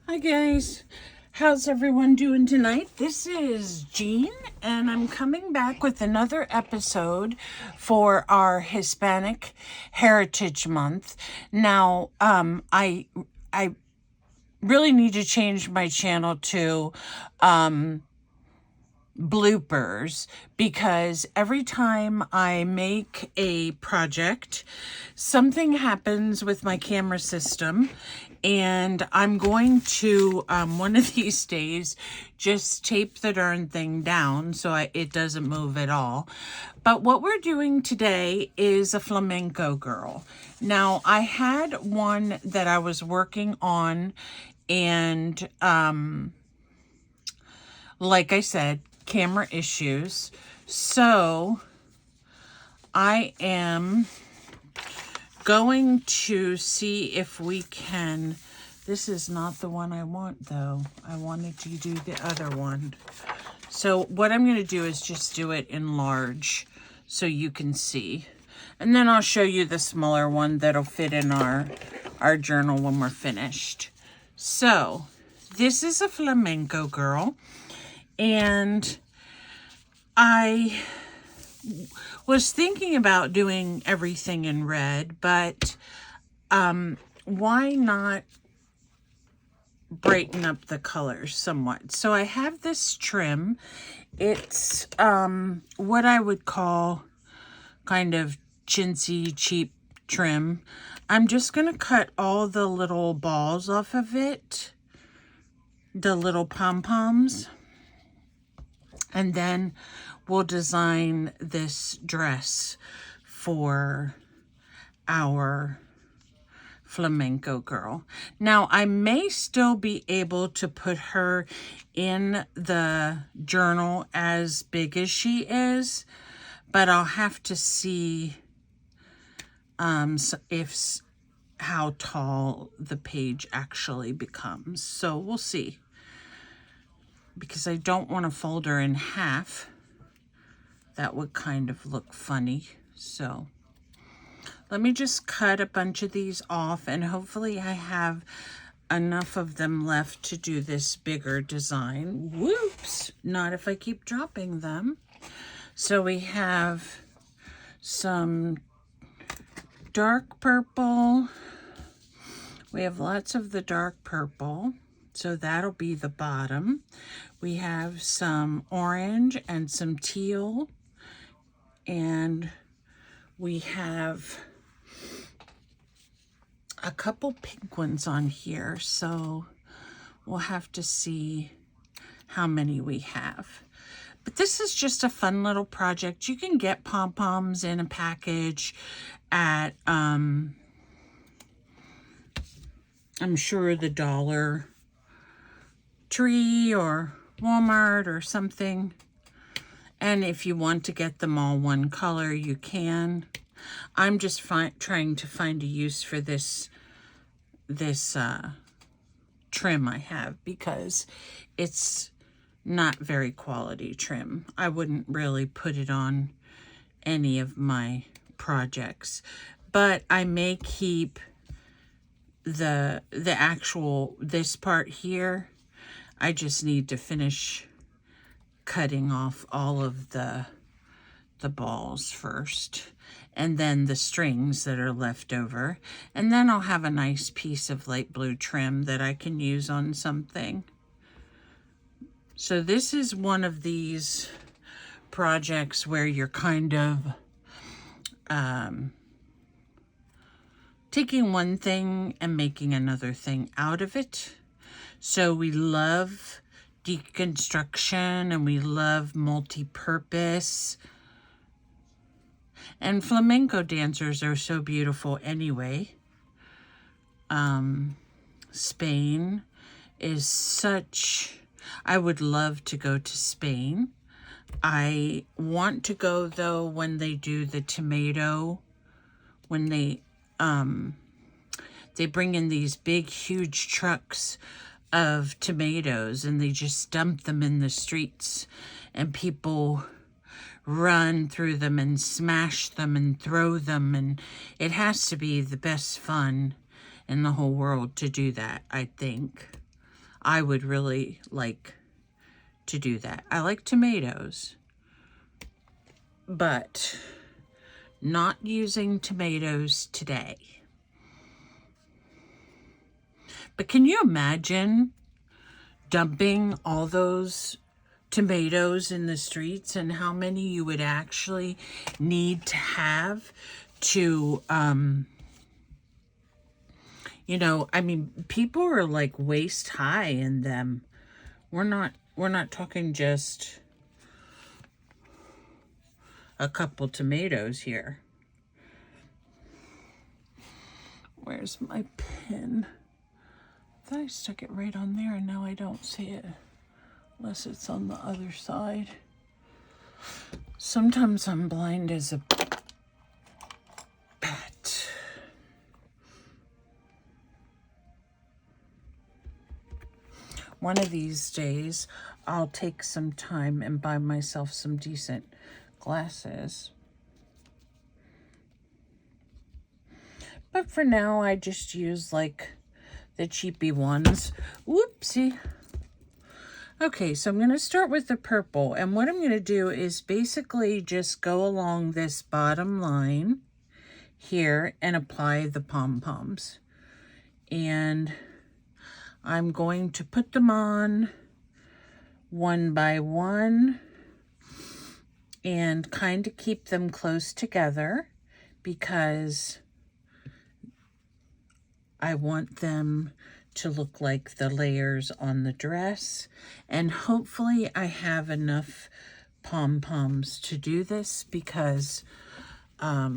Hi guys, how's everyone doing tonight? This is Jean and I'm coming back with another episode for our Hispanic Heritage Month. Now, I really need to change my channel to bloopers because every time I make a project, something happens with my camera system, and I'm going to one of these days just tape the darn thing down so it doesn't move at all. But what we're doing today is a flamenco girl. Now, I had one that I was working on, and like I said, camera issues. So I am going to see if we can. This is not the one I want though. I wanted to do the other one. So what I'm going to do is just do it in large so you can see. And then I'll show you the smaller one that'll fit in our journal when we're finished. So this is a flamenco girl. And I was thinking about doing everything in red, but why not brighten up the colors somewhat? So I have this trim. It's what I would call kind of chintzy, cheap trim. I'm just going to cut all the little balls off of it, the little pom-poms. And then we'll design this dress for our flamenco girl. Now, I may still be able to put her in the journal as big as she is, but I'll have to see how tall the page actually becomes. So we'll see, because I don't want to fold her in half. That would kind of look funny. So let me just cut a bunch of these off, and hopefully I have enough of them left to do this bigger design. Whoops! Not if I keep dropping them. So we have some dark purple. We have lots of the dark purple. So that'll be the bottom. We have some orange and some teal. And we have a couple pink ones on here. So we'll have to see how many we have. But this is just a fun little project. You can get pom-poms in a package at, I'm sure, the Dollar Tree or Walmart or something. And if you want to get them all one color, you can. I'm just trying to find a use for this trim I have, because it's not very quality trim. I wouldn't really put it on any of my projects, but I may keep the actual, this part here. I just need to finish cutting off all of the balls first, and then the strings that are left over, and then I'll have a nice piece of light blue trim that I can use on something. So this is one of these projects where you're kind of taking one thing and making another thing out of it. So we love deconstruction and we love multi-purpose. And flamenco dancers are so beautiful anyway. Spain is such... I would love to go to Spain. I want to go, though, when they do the tomato, when they bring in these big, huge trucks of tomatoes and they just dump them in the streets, and people run through them and smash them and throw them, and it has to be the best fun in the whole world to do that, I think. I would really like to do that. I like tomatoes, but not using tomatoes today. But can you imagine dumping all those tomatoes in the streets and how many you would actually need to have to, you know, I mean, people are like waist high in them. We're not talking just a couple tomatoes here. Where's my pen? I thought I stuck it right on there and now I don't see it. Unless it's on the other side. Sometimes I'm blind as a bat. One of these days, I'll take some time and buy myself some decent glasses. But for now, I just use like the cheapy ones. Whoopsie. Okay, so I'm going to start with the purple. And what I'm going to do is basically just go along this bottom line here and apply the pom-poms. And I'm going to put them on one by one and kind of keep them close together because I want them to look like the layers on the dress. And hopefully I have enough pom-poms to do this because, I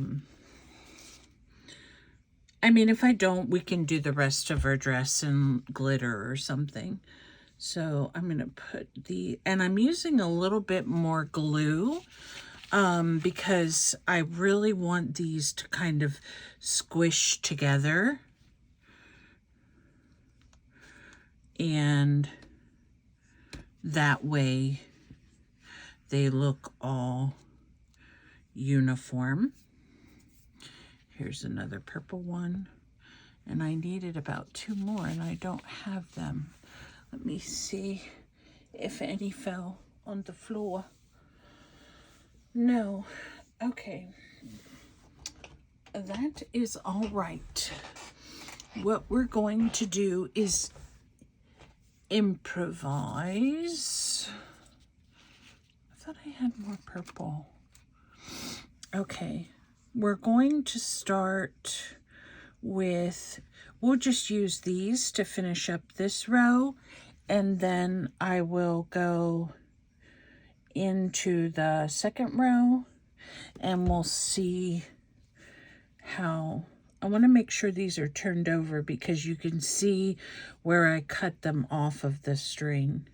mean, if I don't, we can do the rest of our dress in glitter or something. So I'm going to put and I'm using a little bit more glue because I really want these to kind of squish together. And that way they look all uniform. Here's another purple one. And I needed about 2 more and I don't have them. Let me see if any fell on the floor. No. Okay. That is all right. What we're going to do is improvise. I thought I had more purple. Okay, we're going to start with, we'll just use these to finish up this row, and then I will go into the second row and we'll see how. I want to make sure these are turned over because you can see where I cut them off of the string.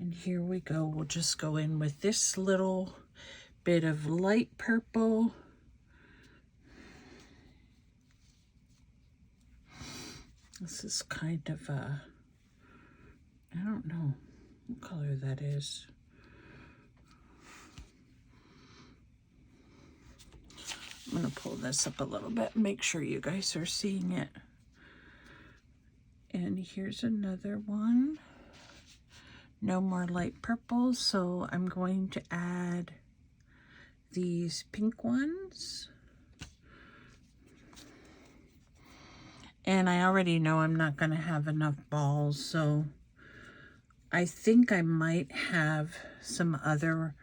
And here we go. We'll just go in with this little bit of light purple. This is kind of a, I don't know what color that is. I'm going to pull this up a little bit and make sure you guys are seeing it. And here's another one. No more light purples, so I'm going to add these pink ones. And I already know I'm not going to have enough balls, so I think I might have some other.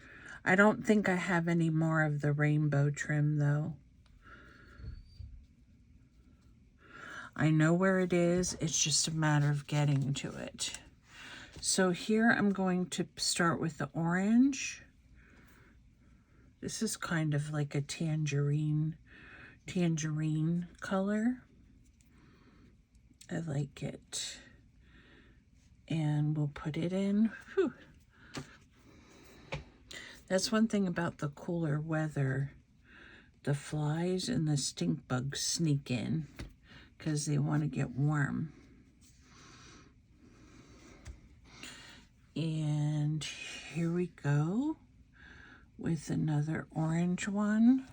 I don't think I have any more of the rainbow trim though. I know where it is, it's just a matter of getting to it. So here I'm going to start with the orange. This is kind of like a tangerine color. I like it. And we'll put it in. Whew. That's one thing about the cooler weather. The flies and the stink bugs sneak in because they want to get warm. And here we go with another orange one.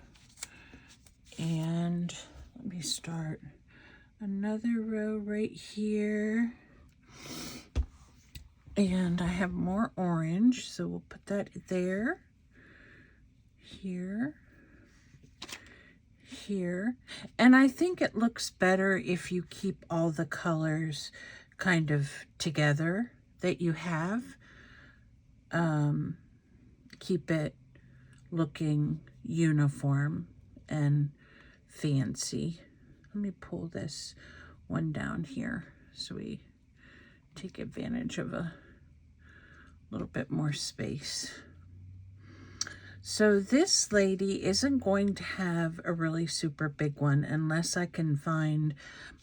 And let me start another row right here. And I have more orange, so we'll put that there, here, here. And I think it looks better if you keep all the colors kind of together that you have. Keep it looking uniform and fancy. Let me pull this one down here so we take advantage of a little bit more space. So this lady isn't going to have a really super big one unless I can find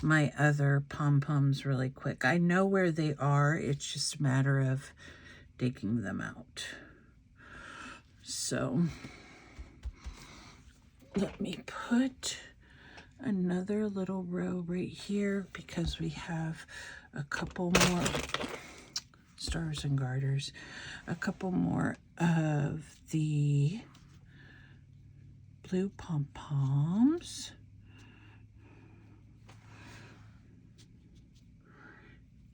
my other pom-poms really quick. I know where they are. It's just a matter of digging them out. So let me put another little row right here because we have a couple more stars and garters, a couple more of the blue pom-poms.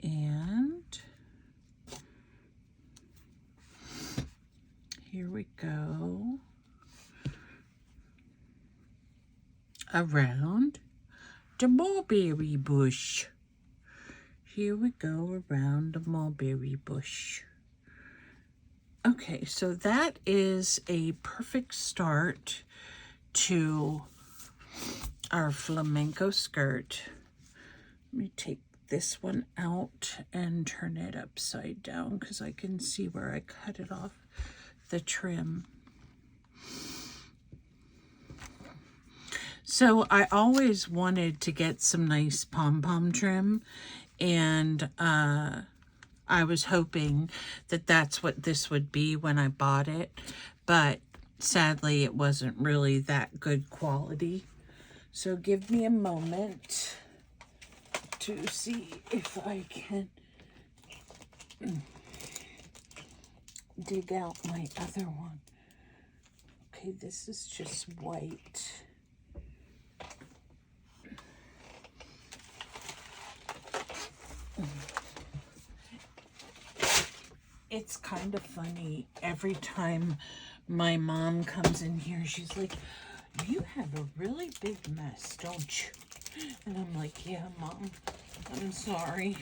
And here we go. Around the mulberry bush. Here we go around the mulberry bush. Okay, so that is a perfect start to our flamenco skirt. Let me take this one out and turn it upside down because I can see where I cut it off the trim. So I always wanted to get some nice pom-pom trim, and I was hoping that that's what this would be when I bought it, but sadly it wasn't really that good quality. So give me a moment to see if I can dig out my other one. Okay, this is just white. It's kind of funny. Every time my mom comes in here, she's like, you have a really big mess, don't you? And I'm like, yeah, Mom, I'm sorry.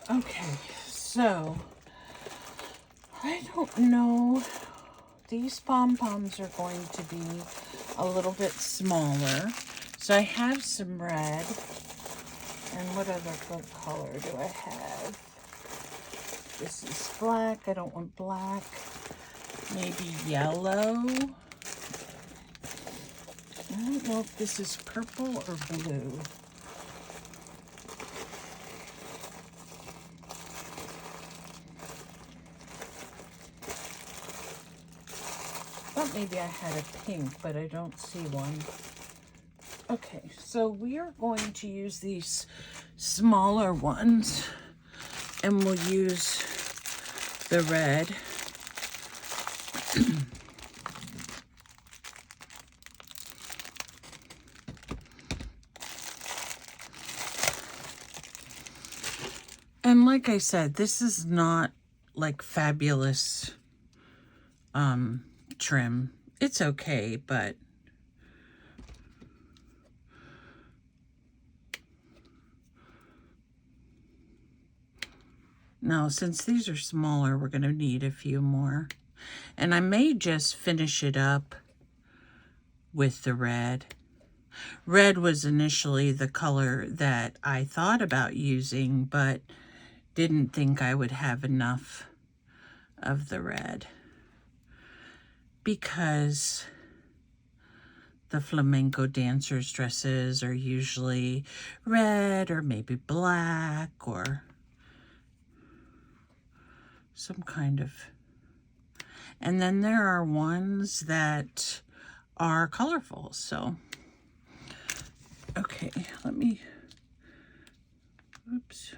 Okay, so I don't know. These pom-poms are going to be a little bit smaller. So I have some red. And what other good color do I have? This is black. I don't want black. Maybe yellow. I don't know if this is purple or blue. Thought maybe I had a pink, but I don't see one. Okay, so we are going to use these smaller ones, and we'll use the red. And like I said, this is not like fabulous trim. It's okay, but now since these are smaller, we're going to need a few more. And I may just finish it up with the red. Red was initially the color that I thought about using, but didn't think I would have enough of the red because the flamenco dancers' dresses are usually red or maybe black or some kind of... And then there are ones that are colorful, so... Okay, let me... Oops.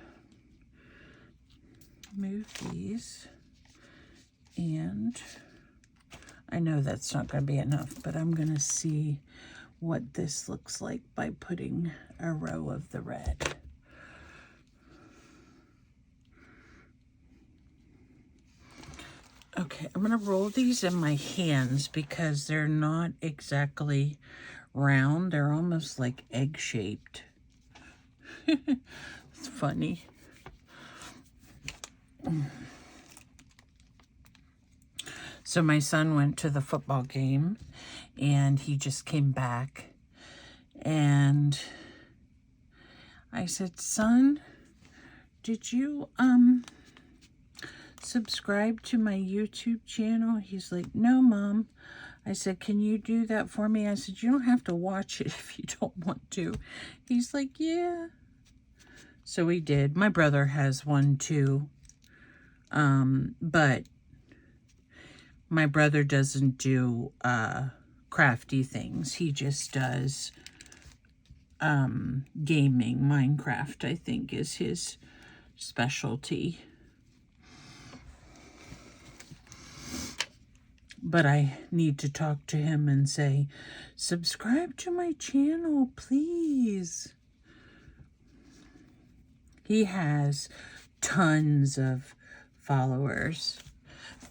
Move these. And I know that's not going to be enough, but I'm going to see what this looks like by putting a row of the red. Okay, I'm going to roll these in my hands because they're not exactly round. They're almost like egg-shaped. It's funny. So my son went to the football game, and he just came back. And I said, son, did you subscribe to my YouTube channel? He's like, no, Mom. I said, can you do that for me? I said, you don't have to watch it if you don't want to. He's like, yeah. So we did. My brother has one too. But my brother doesn't do crafty things. He just does gaming. Minecraft, I think, is his specialty. But I need to talk to him and say, subscribe to my channel, please. He has tons of followers.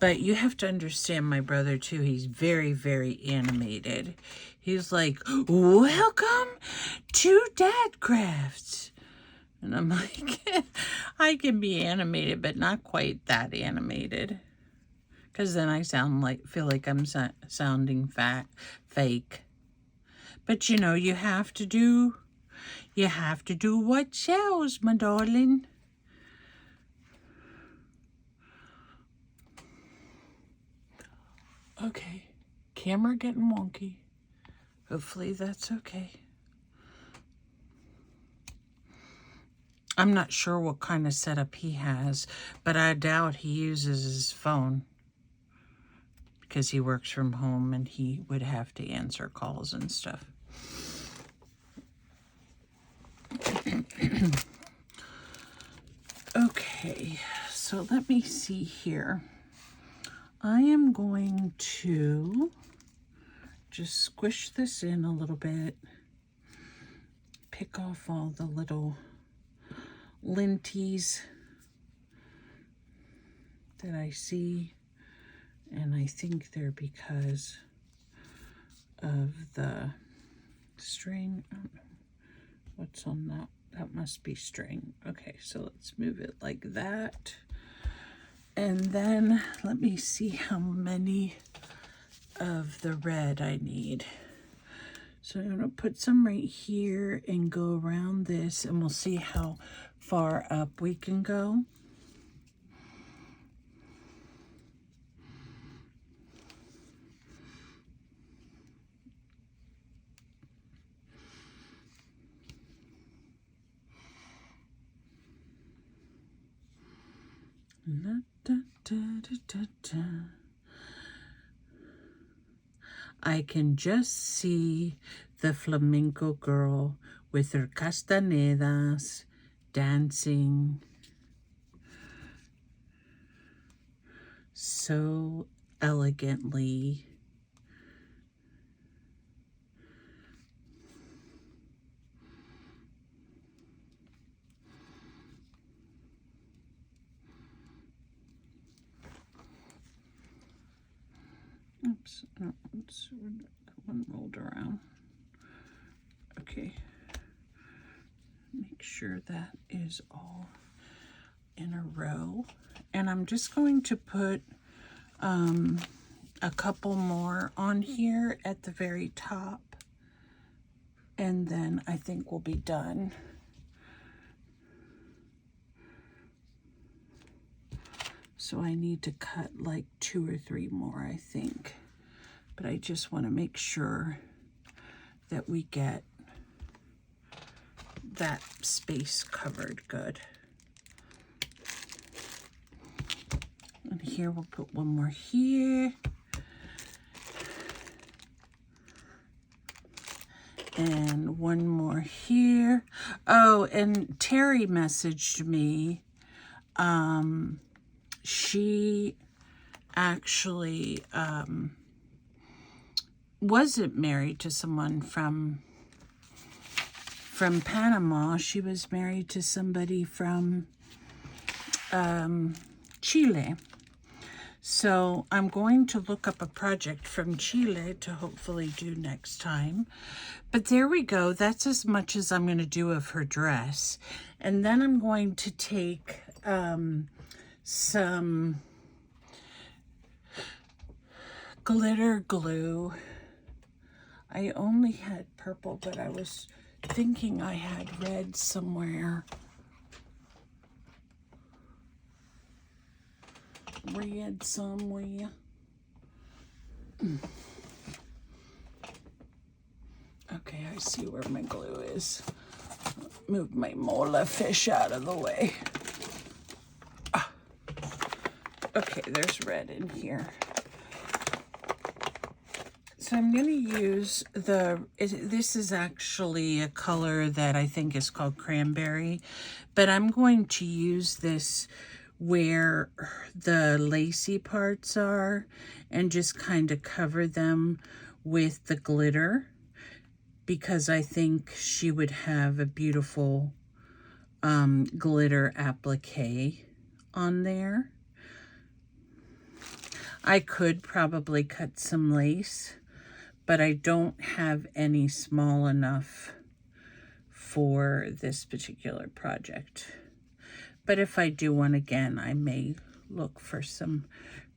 But you have to understand my brother, too. He's very, very animated. He's like, welcome to Dad Crafts. And I'm like, I can be animated, but not quite that animated. Because then I feel like I'm sounding fake. But you know, you have to do what sells, my darling. Okay, camera getting wonky. Hopefully that's okay. I'm not sure what kind of setup he has, but I doubt he uses his phone, because he works from home and he would have to answer calls and stuff. Okay, so let me see here. I am going to just squish this in a little bit, pick off all the little linties that I see. And I think they're because of the string. What's on that? That must be string. Okay, so let's move it like that. And then let me see how many of the red I need. So I'm going to put some right here and go around this, and we'll see how far up we can go. Da, da, da, da, da. I can just see the flamenco girl with her castanedas dancing so elegantly. Oops, no, oops, one rolled around. Okay, make sure that is all in a row. And I'm just going to put a couple more on here at the very top. And then I think we'll be done. So I need to cut like 2 or 3 more, I think. But I just want to make sure that we get that space covered good. And here we'll put one more here. And one more here. Oh, and Terry messaged me. She actually wasn't married to someone from Panama. She was married to somebody from Chile. So I'm going to look up a project from Chile to hopefully do next time. But there we go. That's as much as I'm going to do of her dress. And then I'm going to take some glitter glue. I only had purple, but I was thinking I had red somewhere. Red somewhere. Okay, I see where my glue is. Move my mola fish out of the way. Ah. Okay, there's red in here. So I'm going to use this is actually a color that I think is called cranberry, but I'm going to use this where the lacy parts are and just kind of cover them with the glitter, because I think she would have a beautiful glitter applique on there. I could probably cut some lace, but I don't have any small enough for this particular project. But if I do one again, I may look for some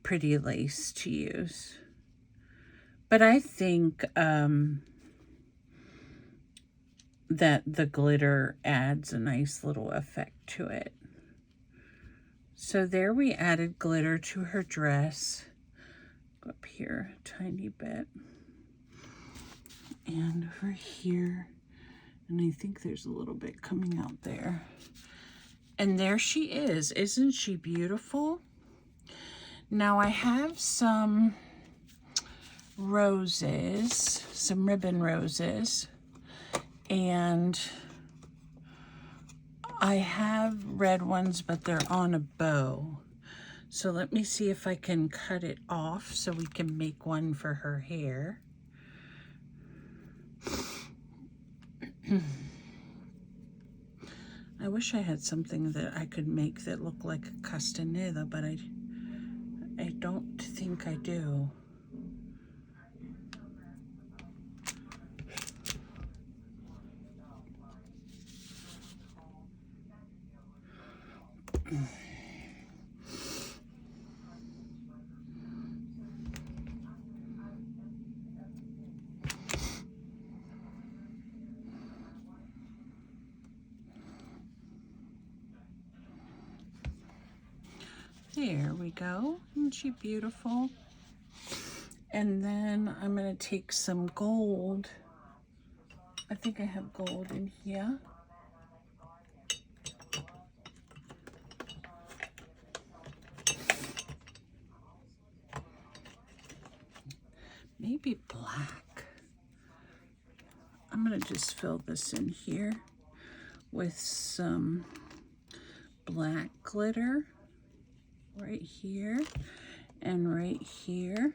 pretty lace to use. But I think that the glitter adds a nice little effect to it. So there we added glitter to her dress. Go up here a tiny bit. And over here. And I think there's a little bit coming out there. And there she is. Isn't she beautiful? Now I have some roses, some ribbon roses, and I have red ones, but they're on a bow. So let me see if I can cut it off so we can make one for her hair. I wish I had something that I could make that looked like a castaneda, but I don't think I do. There we go. Isn't she beautiful? And then I'm going to take some gold. I think I have gold in here. Maybe black. I'm going to just fill this in here with some black glitter right here and right here.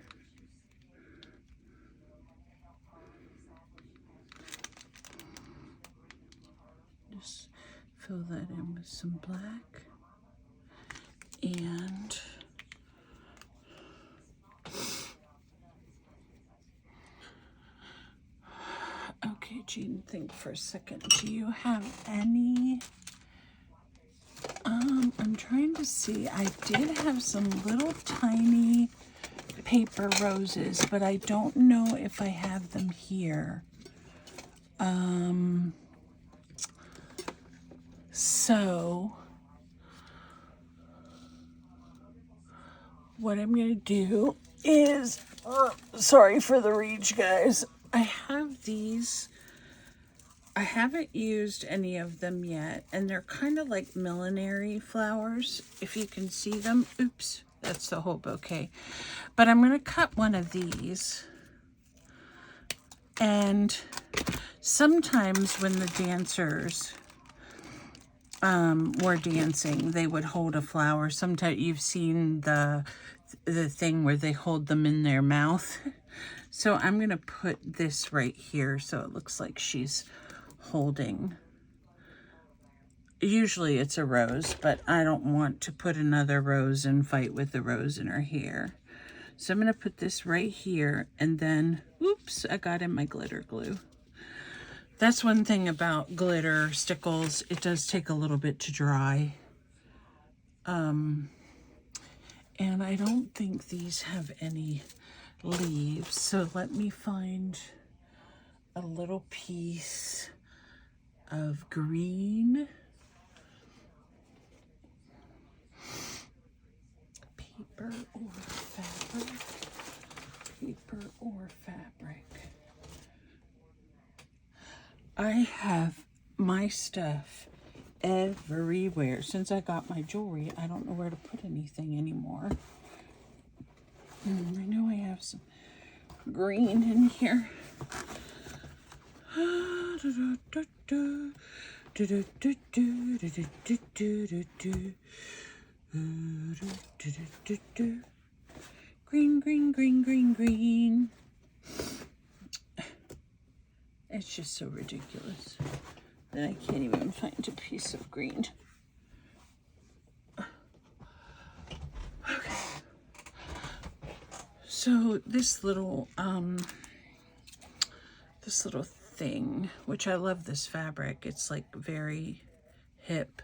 Just fill that in with some black. And okay, Jean, think for a second. Do you have any? I'm trying to see. I did have some little tiny paper roses, but I don't know if I have them here. So what I'm going to do is, sorry for the reach, guys. I have these. I haven't used any of them yet, and they're kind of like millinery flowers, if you can see them. Oops, that's the whole bouquet. But I'm going to cut one of these. And sometimes when the dancers were dancing, they would hold a flower. Sometimes you've seen the thing where they hold them in their mouth. So I'm going to put this right here so it looks like she's holding usually it's a rose, but I don't want to put another rose and fight with the rose in her hair. So I'm going to put this right here, and then, oops, I got in my glitter glue. That's one thing about glitter stickles. It does take a little bit to dry. And I don't think these have any leaves. So let me find a little piece of green. Paper or fabric. Paper or fabric. I have my stuff everywhere. Since I got my jewelry, I don't know where to put anything anymore. I know I have some green in here. Green, green, green, green, green. It's just so ridiculous that I can't even find a piece of green. Okay. So this little thing, which I love this fabric. It's like very hip.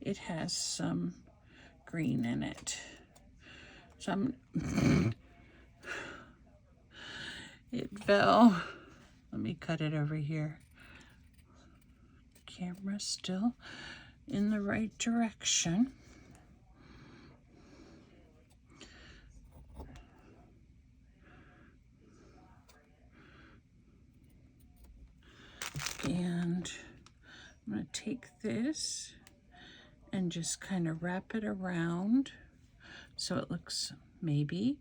It has some green in it. So it fell. Let me cut it over here. Camera still in the right direction. And I'm going to take this and just kind of wrap it around so it looks, maybe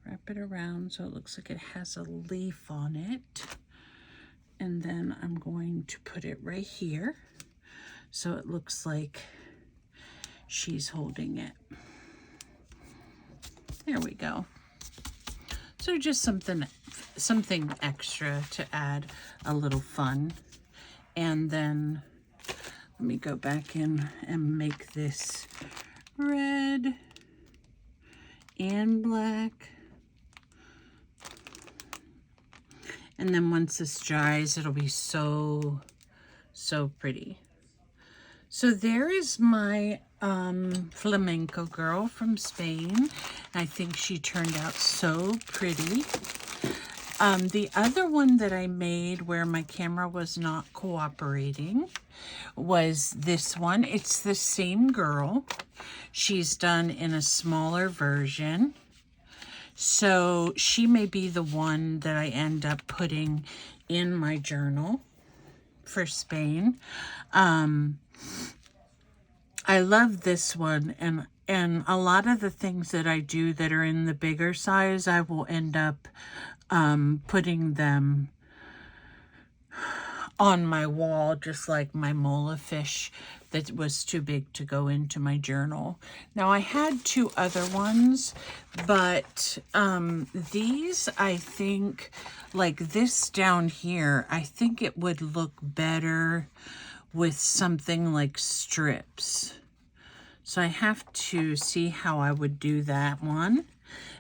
wrap it around so it looks like it has a leaf on it. And then I'm going to put it right here so it looks like she's holding it. There we go. So just something extra to add a little fun. And then let me go back in and make this red and black. And then once this dries, it'll be so pretty. So there is my flamenco girl from Spain. I think she turned out so pretty. The other one that I made where my camera was not cooperating was this one. It's the same girl. She's done in a smaller version. So she may be the one that I end up putting in my journal for Spain. I love this one, and a lot of the things that I do that are in the bigger size, I will end up putting them on my wall, just like my mola fish that was too big to go into my journal. Now I had two other ones, but these, I think, like this down here, I think it would look better with something like strips. So I have to see how I would do that one.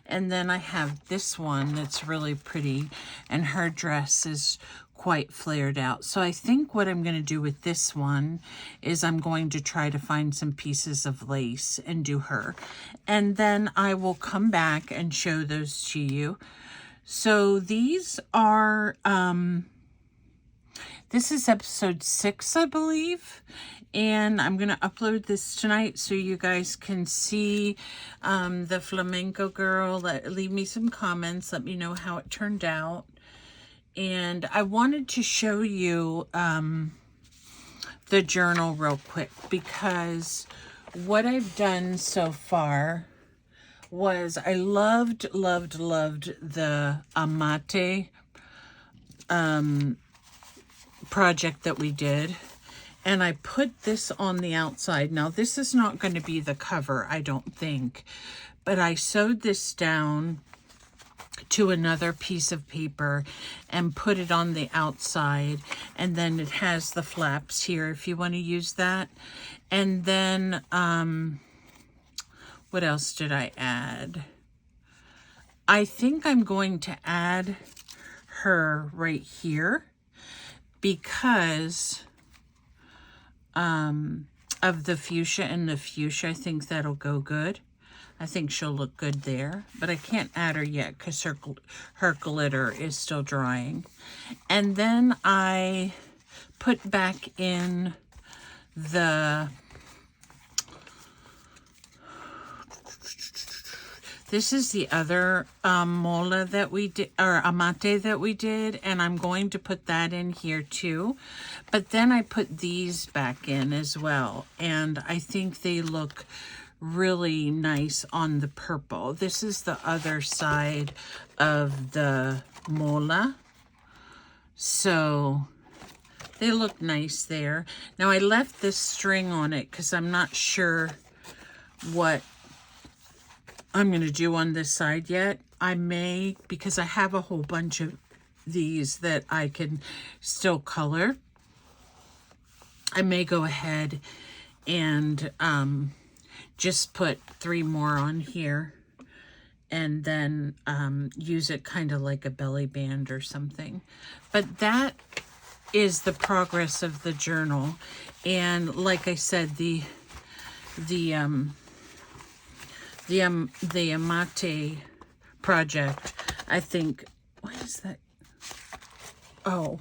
And then I have this one that's really pretty, and her dress is quite flared out. So I think what I'm going to do with this one is I'm going to try to find some pieces of lace and do her. And then I will come back and show those to you. So these are, this is episode 6, I believe. And I'm going to upload this tonight so you guys can see the flamenco girl. Leave me some comments. Let me know how it turned out. And I wanted to show you the journal real quick, because what I've done so far was I loved the Amate project that we did. And I put this on the outside. Now, this is not going to be the cover, I don't think. But I sewed this down to another piece of paper and put it on the outside, and then it has the flaps here if you want to use that. And then what else did I add? I think I'm going to add her right here because of the fuchsia and the fuchsia. I think that'll go good. I think she'll look good there, but I can't add her yet because her glitter is still drying. And then I put back in the, this is the other mola that we did, or amate that we did, and I'm going to put that in here too. But then I put these back in as well, and I think they look really nice on the purple. This is the other side of the mola, so they look nice there. Now I left this string on it because I'm not sure what I'm going to do on this side yet. I may, because I have a whole bunch of these that I can still color, I may go ahead and just put 3 more on here and then use it kind of like a belly band or something. But that is the progress of the journal. And like I said, the Amate project, I think, what is that? Oh,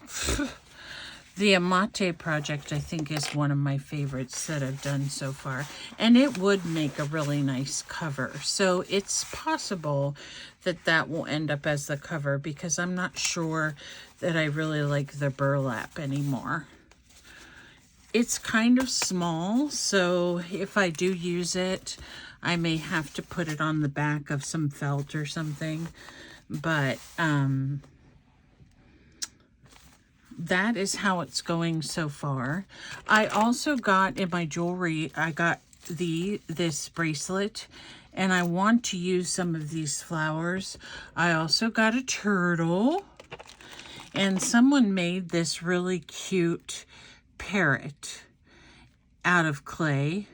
the Amate project, I think, is one of my favorites that I've done so far. And it would make a really nice cover. So it's possible that that will end up as the cover because I'm not sure that I really like the burlap anymore. It's kind of small, so if I do use it, I may have to put it on the back of some felt or something. But that is how it's going so far. I also got in my jewelry, I got this bracelet, and I want to use some of these flowers. I also got a turtle, and someone made this really cute parrot out of clay,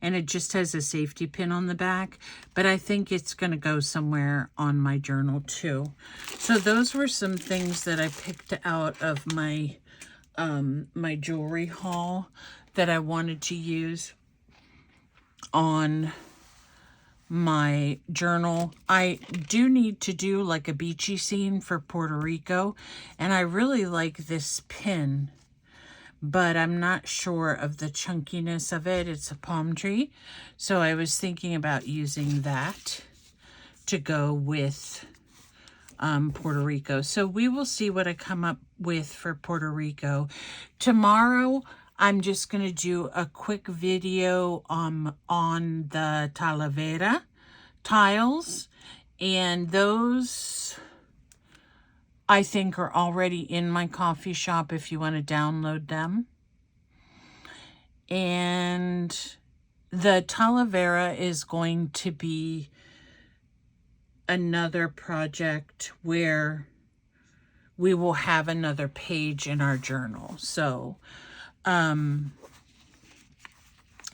and it just has a safety pin on the back, but I think it's going to go somewhere on my journal too. So those were some things that I picked out of my my jewelry haul that I wanted to use on my journal. I do need to do like a beachy scene for Puerto Rico, and I really like this pin, but I'm not sure of the chunkiness of it. It's a palm tree. So I was thinking about using that to go with Puerto Rico. So we will see what I come up with for Puerto Rico. Tomorrow, I'm just going to do a quick video on the Talavera tiles. And those, I think, are already in my coffee shop if you want to download them. And the Talavera is going to be another project where we will have another page in our journal. So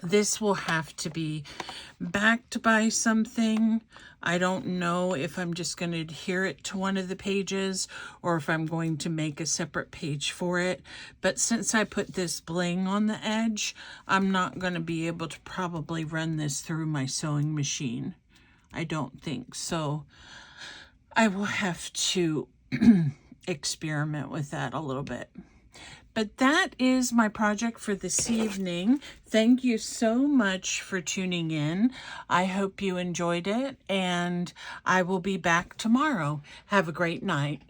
this will have to be backed by something. I don't know if I'm just going to adhere it to one of the pages or if I'm going to make a separate page for it. But since I put this bling on the edge, I'm not going to be able to probably run this through my sewing machine. I don't think so. I will have to experiment with that a little bit. But that is my project for this evening. Thank you so much for tuning in. I hope you enjoyed it, and I will be back tomorrow. Have a great night.